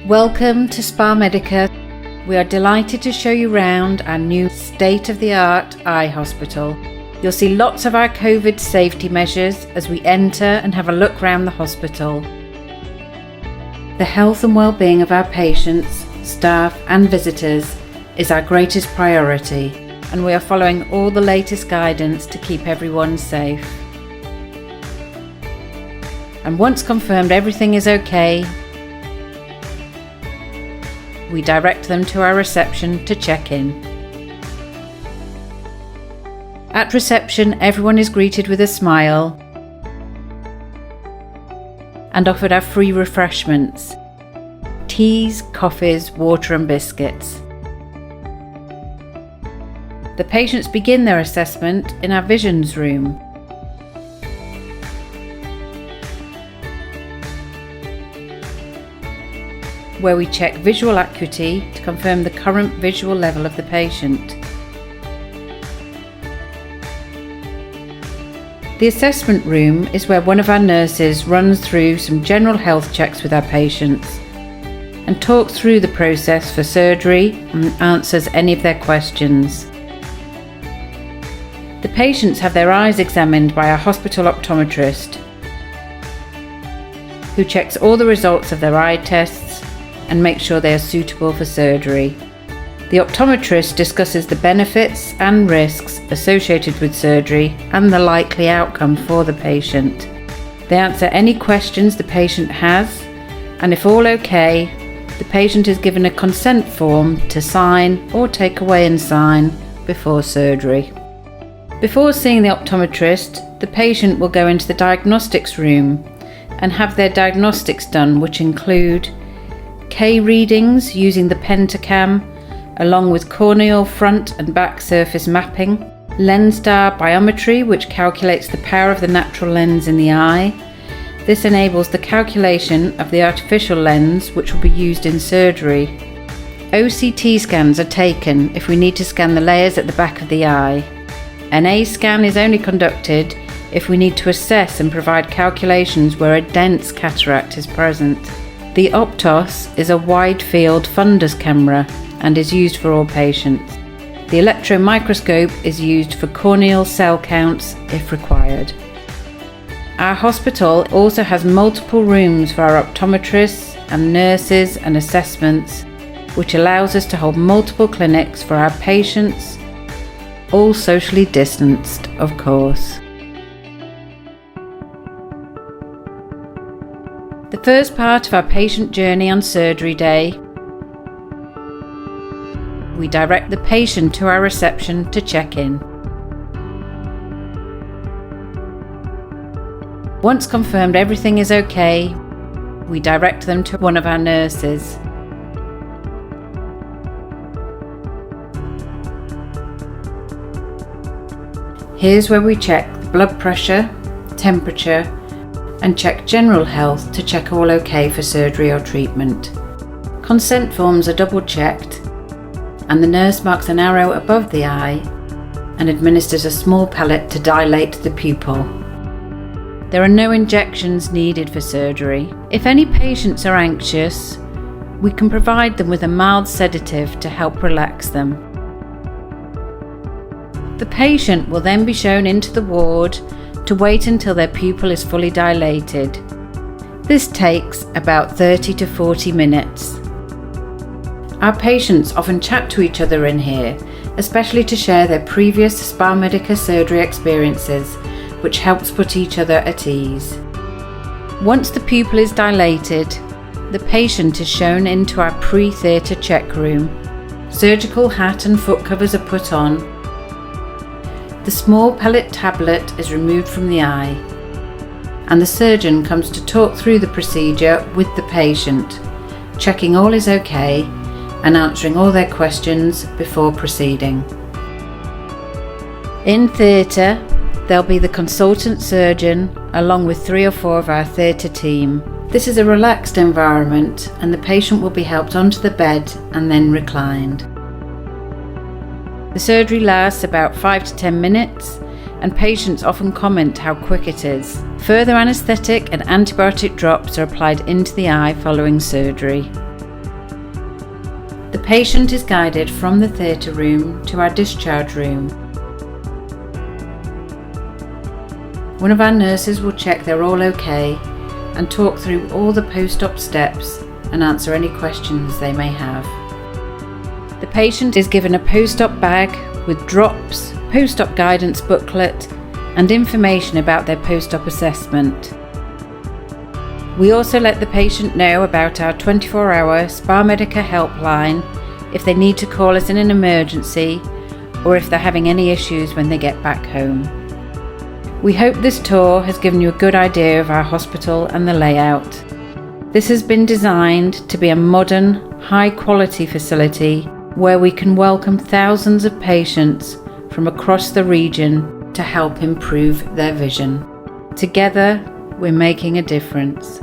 Welcome to SpaMedica. We are delighted to show you around our new state-of-the-art eye hospital. You'll see lots of our COVID safety measures as we enter and have a look around the hospital. The health and well-being of our patients, staff and visitors is our greatest priority, and we are following all the latest guidance to keep everyone safe. And once confirmed everything is okay, we direct them to our reception to check in. At reception, everyone is greeted with a smile and offered our free refreshments: teas, coffees, water and biscuits. The patients begin their assessment in our visions room. Where we check visual acuity to confirm the current visual level of the patient. The assessment room is where one of our nurses runs through some general health checks with our patients and talks through the process for surgery and answers any of their questions. The patients have their eyes examined by our hospital optometrist, who checks all the results of their eye tests and make sure they are suitable for surgery. The optometrist discusses the benefits and risks associated with surgery and the likely outcome for the patient. They answer any questions the patient has, and if all okay, the patient is given a consent form to sign or take away and sign before surgery. Before seeing the optometrist, the patient will go into the diagnostics room and have their diagnostics done, which include K readings using the pentacam, along with corneal front and back surface mapping, lens-star biometry, which calculates the power of the natural lens in the eye. This enables the calculation of the artificial lens, which will be used in surgery. OCT scans are taken if we need to scan the layers at the back of the eye. An A scan is only conducted if we need to assess and provide calculations where a dense cataract is present. The Optos is a wide-field fundus camera and is used for all patients. The electron microscope is used for corneal cell counts if required. Our hospital also has multiple rooms for our optometrists and nurses and assessments, which allows us to hold multiple clinics for our patients, all socially distanced, of course. The first part of our patient journey on surgery day, we direct the patient to our reception to check in. Once confirmed everything is okay, we direct them to one of our nurses. Here's where we check blood pressure, temperature, and check general health to check all okay for surgery or treatment. Consent forms are double checked, and the nurse marks an arrow above the eye and administers a small pellet to dilate the pupil. There are no injections needed for surgery. If any patients are anxious, we can provide them with a mild sedative to help relax them. The patient will then be shown into the ward to wait until their pupil is fully dilated. This takes about 30 to 40 minutes. Our patients often chat to each other in here, especially to share their previous SpaMedica surgery experiences, which helps put each other at ease. Once the pupil is dilated, the patient is shown into our pre-theatre check room. Surgical hat and foot covers are put on. The small pellet tablet is removed from the eye, and the surgeon comes to talk through the procedure with the patient, checking all is okay and answering all their questions before proceeding. In theatre, there'll be the consultant surgeon along with 3 or 4 of our theatre team. This is a relaxed environment, and the patient will be helped onto the bed and then reclined. The surgery lasts about 5 to 10 minutes, and patients often comment how quick it is. Further anaesthetic and antibiotic drops are applied into the eye following surgery. patient is guided from the theatre room to our discharge room. One of our nurses will check they're all okay and talk through all the post-op steps and answer any questions they may have. The patient is given a post-op bag with drops, post-op guidance booklet and information about their post-op assessment. We also let the patient know about our 24-hour SpaMedica helpline if they need to call us in an emergency or if they're having any issues when they get back home. We hope this tour has given you a good idea of our hospital and the layout. This has been designed to be a modern, high-quality facility where we can welcome thousands of patients from across the region to help improve their vision. Together, we're making a difference.